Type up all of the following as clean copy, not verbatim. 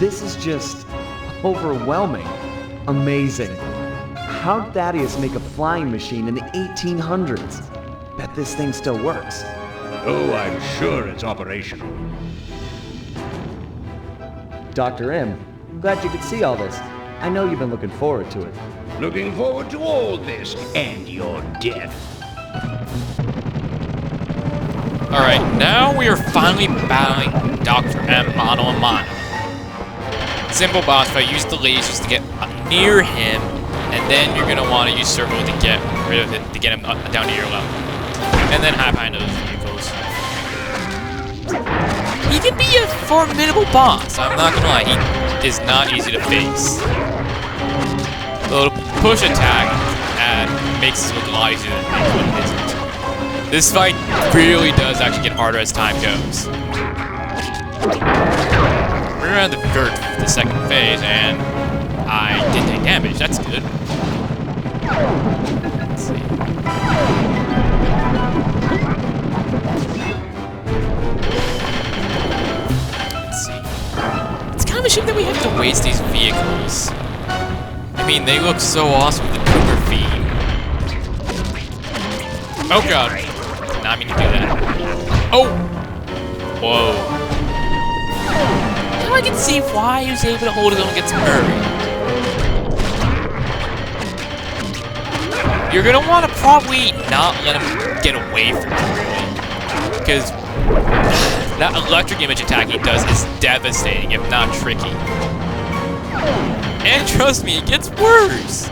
This is just overwhelming. Amazing. How'd Thaddeus make a flying machine in the 1800s? Bet this thing still works. Oh, I'm sure it's operational. Dr. M, glad you could see all this. I know you've been looking forward to it. Looking forward to all this, and your death. Alright, now we are finally battling Dr. M mano a mano. Simple boss fight, use the lasers to get near him, and then you're gonna want to use Servo to get rid of it, to get him down to your level. And then hide behind those vehicles. He can be a formidable boss, I'm not gonna lie, he is not easy to face. The little push attack makes it look a lot easier than what it isn't. This fight really does actually get harder as time goes. We're around the second phase, and I did take damage. That's good. Let's see. Let's see. It's kind of a shame that we have to waste these vehicles. I mean, they look so awesome with the Cooper theme. Oh god. Did not mean to do that. Oh! Whoa. Now I can see why he was able to hold his own against Murray. You're gonna want to probably not let him get away from you, really. Because that electric image attack he does is devastating, if not tricky. And trust me, it gets worse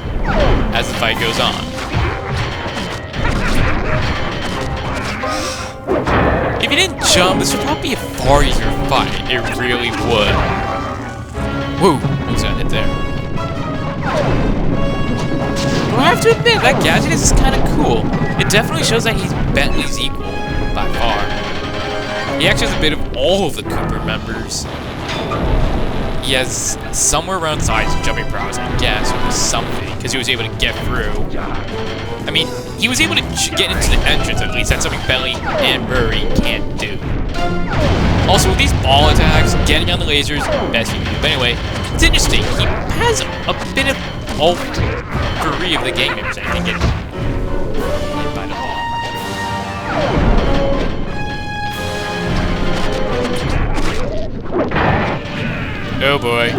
as the fight goes on. If you didn't jump, this would probably be a far easier fight. It really would. Whoa, who's that hit there? But I have to admit, that gadget is kind of cool. It definitely shows that he's Bentley's equal, by far. He actually has a bit of all of the Cooper members. He has somewhere around size and jumping prowess, I guess, or something, because he was able to get through. I mean, he was able to get into the entrance at least. That's something Bentley and Murray can't do. Also, with these ball attacks, getting on the lasers, best he can do. But anyway, it's interesting. He has a bit of all three of the gang members, I think, get hit by the ball. Oh boy.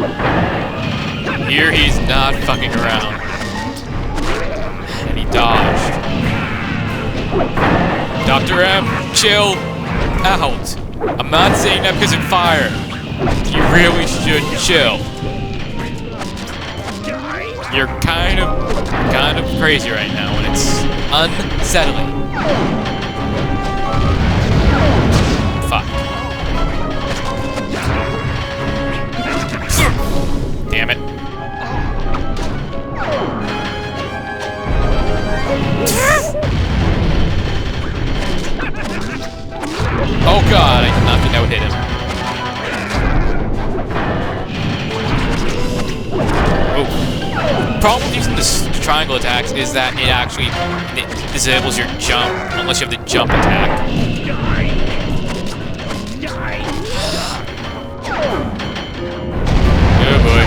Here he's not fucking around. And he dodged. Dr. M, chill out. I'm not saying that because of fire. You really should chill. You're kind of crazy right now, and it's unsettling. Fuck. Damn it. Oh god, I did not think that would hit him. Oh. The problem with using this triangle attacks is that it actually disables your jump, unless you have the jump attack. Oh boy.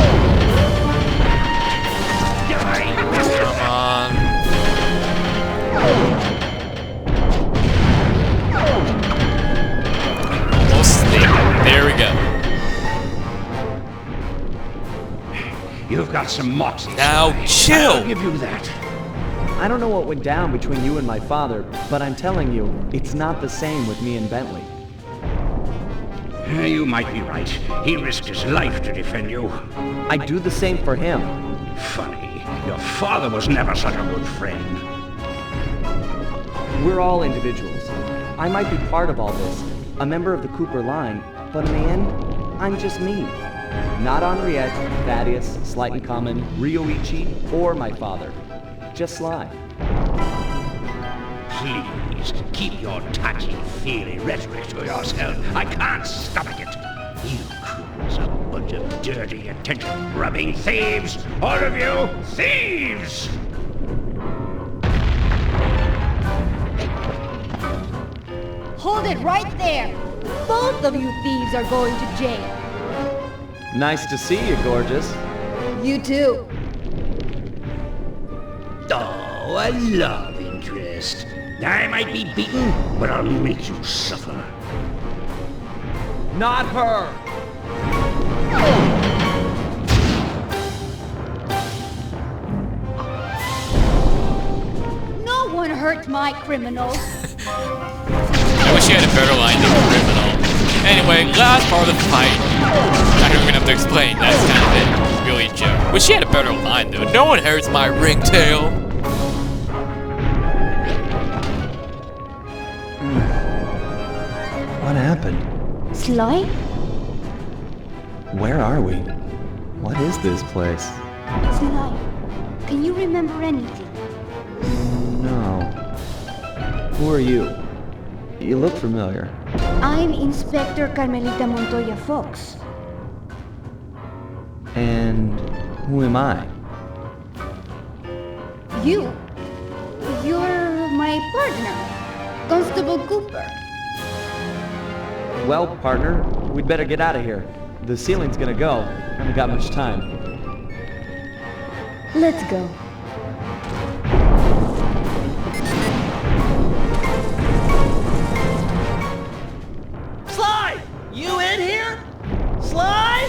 Come on. Almost there. There we go. You've got some moxie. Now chill. I'll give you that. I don't know what went down between you and my father, but I'm telling you, it's not the same with me and Bentley. You might be right. He risked his life to defend you. I do the same for him. Funny. Your father was never such a good friend. We're all individuals. I might be part of all this, a member of the Cooper line, but in the end, I'm just me. Not Henriette, Thaddeus, Slight and Common, Ryoichi, or my father. Just Sly. Please, keep your touchy-feely rhetoric to yourself. I can't stomach it. You Coopers are a bunch of dirty, attention-grubbing thieves! All of you, thieves! Hold it right there! Both of you thieves are going to jail. Nice to see you, gorgeous. You too. Oh, a love interest. I might be beaten, but I'll make you suffer. Not her! No one hurt my criminals. I wish you had a better line than criminal. Anyway, last part of the fight. I don't even have to explain, that's kind of it. Really a joke. Wish you had a better line though. No one hurts my ringtail. What happened? Sly? Where are we? What is this place? Sly, can you remember anything? No. Who are you? You look familiar. I'm Inspector Carmelita Montoya Fox. And who am I? You're my partner, Constable Cooper. Well, partner, we'd better get out of here. The ceiling's gonna go. I haven't got much time. Let's go. Sly! You in here? Sly?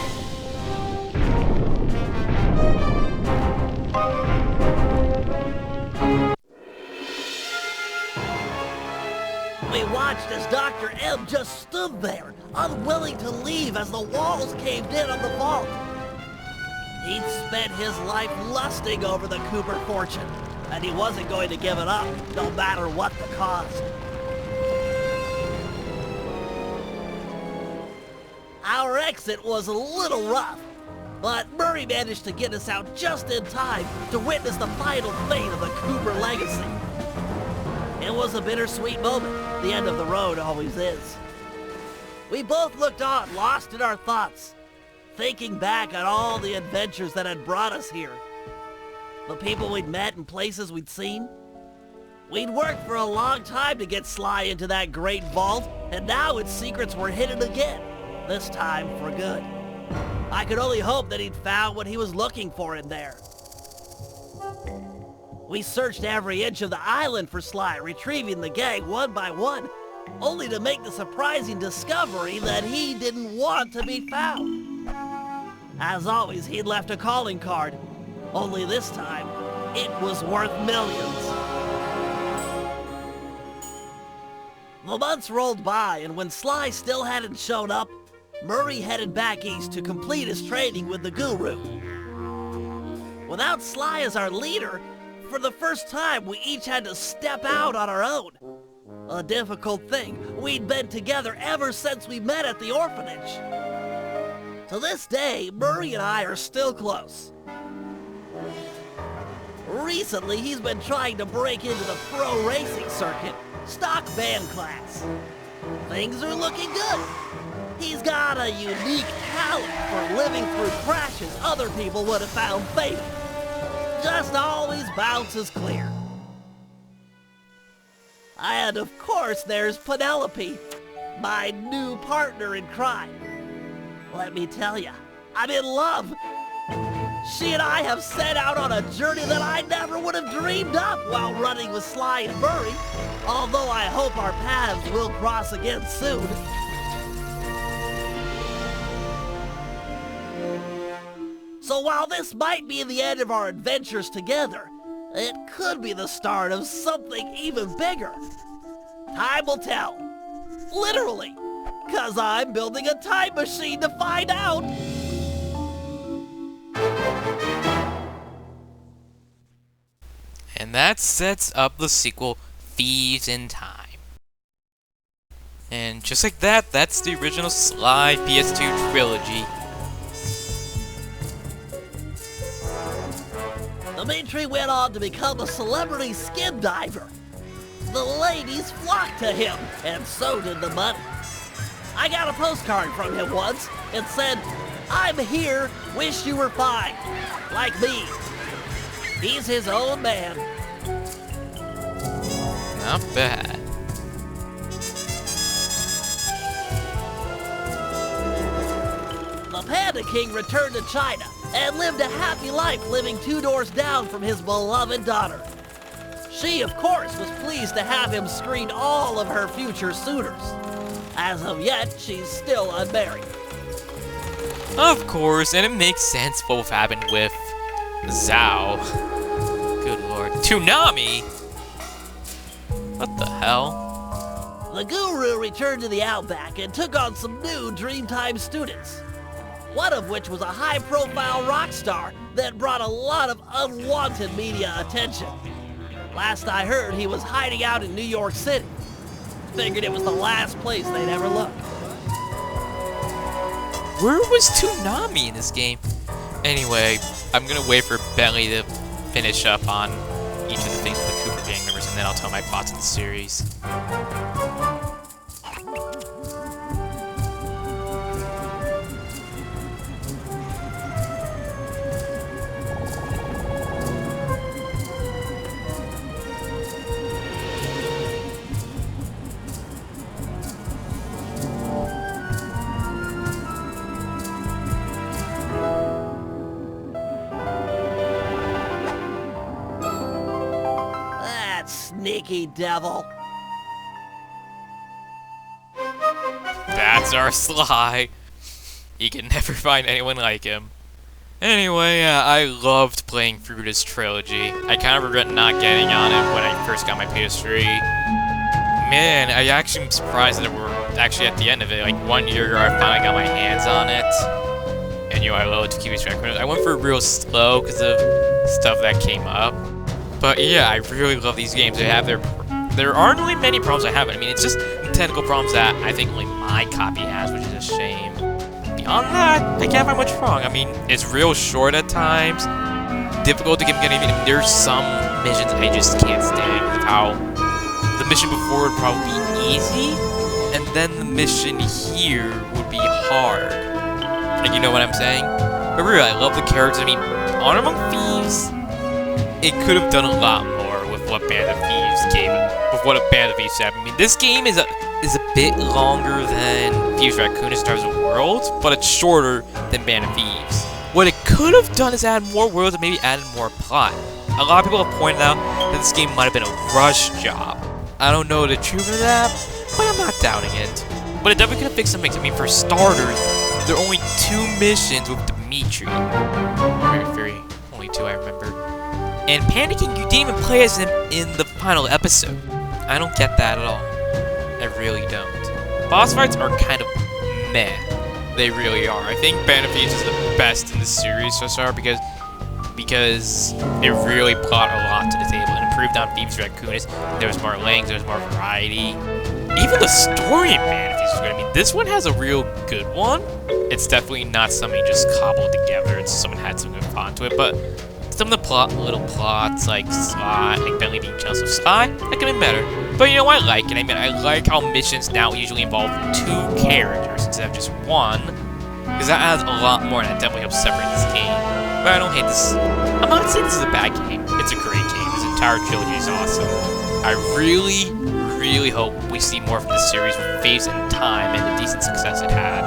We watched as Dr. M just stood there, unwilling to leave as the walls caved in on the vault. He'd spent his life lusting over the Cooper fortune, and he wasn't going to give it up, no matter what the cost. Our exit was a little rough, but Murray managed to get us out just in time to witness the final fate of the Cooper legacy. It was a bittersweet moment. The end of the road always is. We both looked on, lost in our thoughts, thinking back on all the adventures that had brought us here. The people we'd met and places we'd seen. We'd worked for a long time to get Sly into that great vault, and now its secrets were hidden again, this time for good. I could only hope that he'd found what he was looking for in there. We searched every inch of the island for Sly, retrieving the gang one by one, only to make the surprising discovery that he didn't want to be found. As always, he'd left a calling card, only this time, it was worth millions. The months rolled by, and when Sly still hadn't shown up, Murray headed back east to complete his training with the Guru. Without Sly as our leader, for the first time, we each had to step out on our own. A difficult thing. We'd been together ever since we met at the orphanage. To this day, Murray and I are still close. Recently, he's been trying to break into the pro racing circuit, stock van class. Things are looking good. He's got a unique talent for living through crashes other people would have found fatal. Just always bounces clear. And of course there's Penelope, my new partner in crime. Let me tell you, I'm in love. She and I have set out on a journey that I never would have dreamed of while running with Sly and Murray, although I hope our paths will cross again soon. So while this might be the end of our adventures together, it could be the start of something even bigger. Time will tell. Literally. 'Cause I'm building a time machine to find out. And that sets up the sequel, Thieves in Time. And just like that, that's the original Sly PS2 trilogy. Dimitri went on to become a celebrity skin diver. The ladies flocked to him, and so did the money. I got a postcard from him once. It said, "I'm here, wish you were fine." Like me. He's his own man. Not bad. The the Panda King returned to China and lived a happy life living 2 doors down from his beloved daughter. She, of course, was pleased to have him screen all of her future suitors. As of yet, she's still unmarried. Of course, and it makes sense what happened with Zhao. Good lord. Toonami? What the hell? The guru returned to the Outback and took on some new Dreamtime students. One of which was a high-profile rock star that brought a lot of unwanted media attention. Last I heard, he was hiding out in New York City. Figured it was the last place they'd ever look. Where was Toonami in this game? Anyway, I'm gonna wait for Bentley to finish up on each of the things with the Cooper gang members, and then I'll tell my thoughts on the series. Sneaky devil. That's our Sly. You can never find anyone like him. Anyway, I loved playing through this trilogy. I kind of regret not getting on it when I first got my PS3. Man, I actually am surprised that we're actually at the end of it. Like 1 year ago, I finally got my hands on it. And I loved Thieves. I went for real slow because of stuff that came up. But yeah, I really love these games. They have there aren't really many problems I have. I mean, it's just technical problems that I think only my copy has, which is a shame. Beyond that, I can't find much wrong. I mean, it's real short at times, difficult to get even. There's some missions I just can't stand. How the mission before would probably be easy, and then the mission here would be hard. Like, you know what I'm saying? But really, I love the characters. I mean, Honor Among Thieves, it could have done a lot more with what Band of Thieves gave it. With what a Band of Thieves said. I mean, this game is a bit longer than Thieves Raccoon in Stars of Worlds, but it's shorter than Band of Thieves. What it could have done is add more worlds and maybe added more plot. A lot of people have pointed out that this game might have been a rush job. I don't know the truth of that, but I'm not doubting it. But it definitely could have fixed some things. I mean, for starters, there are only 2 missions with Dimitri. Only 2 I remember. And panicking, you didn't even play as him in the final episode. I don't get that at all. I really don't. Boss fights are kind of meh. They really are. I think Band of Thieves is the best in the series so far because it really brought a lot to the table and improved on Thieves Raccoonus. There was more lanes, there was more variety. Even the story in Band of Thieves was good. I mean, this one has a real good one. It's definitely not something just cobbled together. It's someone had some good thought to it, but some of the little plots, like Sly, like Bentley being jealous of Sly, that could have been better. But you know, I like it. I mean, I like how missions now usually involve 2 characters instead of just 1, because that adds a lot more, and that definitely helps separate this game. But I don't hate this. I'm not saying this is a bad game. It's a great game. This entire trilogy is awesome. I really, really hope we see more from this series with Thieves in time and the decent success it has.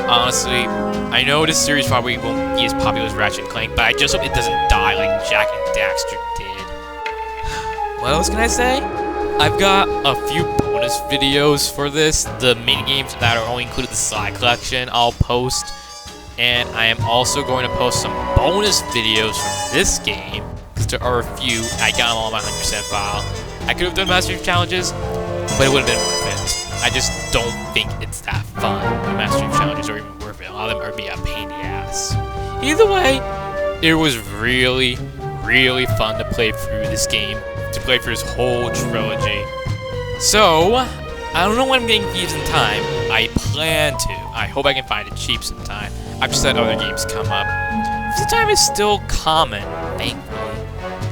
Honestly, I know this series probably won't be as popular as Ratchet & Clank, but I just hope it doesn't die like Jak and Daxter did. What else can I say? I've got a few bonus videos for this. The minigames that are only included in the Sly collection, I'll post. And I am also going to post some bonus videos from this game, because there are a few. I got them all on my 100% file. I could have done Master Chief challenges, but it would have been worth it. I just don't think it's that fun. The Master Chief challenges are even worth it. A lot of them are be a pain in the ass. Either way, it was really, really fun to play through this game, to play through this whole trilogy. So, I don't know when I'm getting Thieves in time. I plan to. I hope I can find it cheap sometime. I've just let other games come up. Thieves in time is still common, thankfully.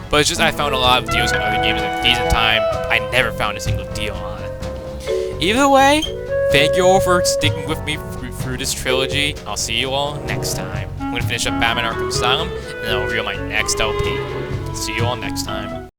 But it's just I found a lot of deals on other games, and Thieves in time, I never found a single deal on it. Either way, thank you all for sticking with me through this trilogy. I'll see you all next time. I'm going to finish up Batman Arkham Asylum, and then I'll reveal my next LP. See you all next time.